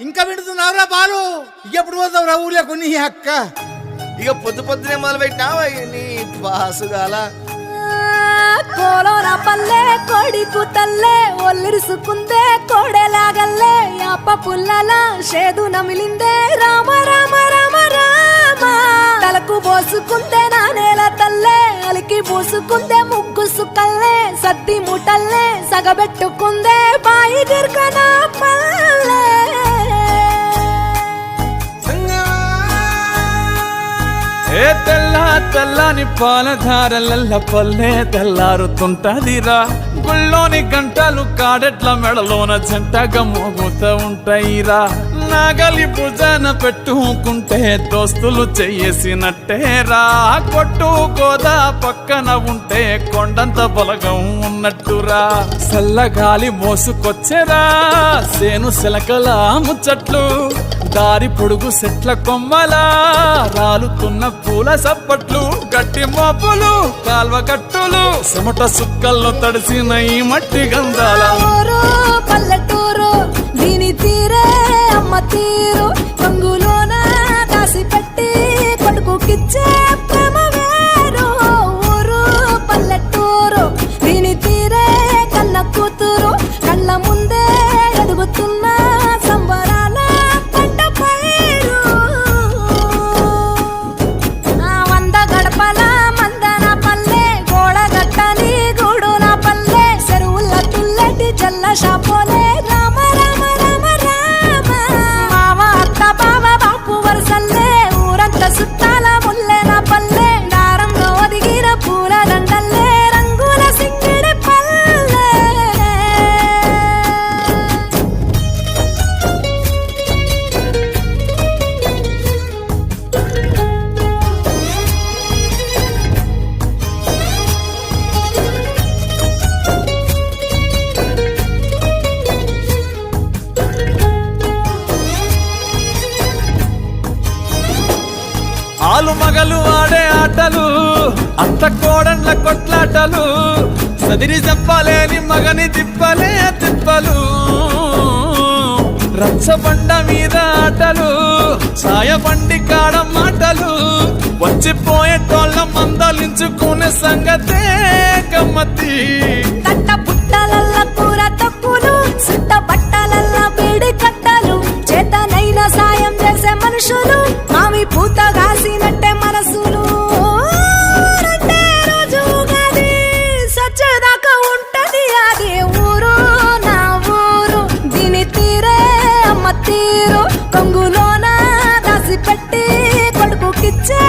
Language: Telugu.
ఇంకా వింటున్నావురా బాలు? ఎప్పుడు పోతావు రా ఊళ్ళో కొన్ని అక్క? ఇక పొద్దునే మొదలు పెట్టినావా నీ బాసుగాల? కోలోన పల్లె కోడి కూతల్లే ఒల్లిరుసుకుందే కోడెలాగల్లే యాప పుల్లల షేదు నమిలిందే రామ రామ రామ రామ తలకు పోసుకుందే నానేల తల్లే అలికి పూసుకుందే ముగ్గు సుక్కల్లే సద్ది ముటల్లే సగబెట్టుకుందే బాయి గిర్కన పల్లె ఏ తెల్లని పాలధారలల్ల పల్లె తెల్లారుతుంటదిరా. గుళ్ళోని గంటలు కాడెట్ల మెడలోన జంటగా మోగుతూ ఉంటాయిరా. నాగలి భుజాన పెట్టుకుంటే దోస్తులు చెయ్యేసినట్టేరా. కొట్టు గోదా పక్కన ఉంటే కొండంత బలగం ఉన్నట్టురా. చల్లగాలి మోసుకొచ్చెరా సేను శిలకల ముచ్చట్లు. దారి పొడుగు సెట్ల కొమ్మలా రాలుతున్న పూల సప్పట్లు. గట్టి మోపులు కాల్వ కట్టులు చెమట సుక్కల్లో తడిసిన ఈ మట్టి గంధాల పల్లెటూరు దీని తీరే అమ్మ తీరు రంగులోన కాసి పెట్టి కొడుకుకిచ్చే ప్రేమ వేరు. ఊరు పల్లెటూరు దీని తీరే కన్న కూతురు కళ్ళ ముందే ఎదుగుతున్న సంబరాల పంట పైరు. వంద గడపల మందన పల్లె గోడగట్టని గూడున పల్లె చెరువుల తుల్లటి జల్ల షాపోలే రామ రామ రామ రామ మావ అత్త బావ బాపు వరసల్లే ఊరంత సుట్టాల ముల్లెన పల్లె దారంలో ఒదిగిన పూల దండల్లే రంగుల సింగిడి పల్లె. ఆలు మగలు ఆడే ఆటలు అత్త కోడళ్ళ కొట్లాటలు. సదిరి చెప్పలేని మగని తిప్పలే తిప్పలు. రచ్చబండ మీద ఆటలు సాయబండి కాడ మాటలు. వచ్చిపోయేటోళ్ళ మందలించుకునే సంగతే గమ్మతి. తట్ట పుట్టలల్ల కూర తక్కువలు సుట్ట బట్టలల్ల వేడి కట్టలు చేతనైన సాయం చేసే మనుషులు మామి పూత కాసినట్టే మనసులు. రెండే రోజు గది సచ్చేదాకా ఉంటది అది ఊరు నా ఊరు దీని తీరే అమ్మ తీరు కొంగులోన దాసి పెట్టి కొడుకుకిచ్చే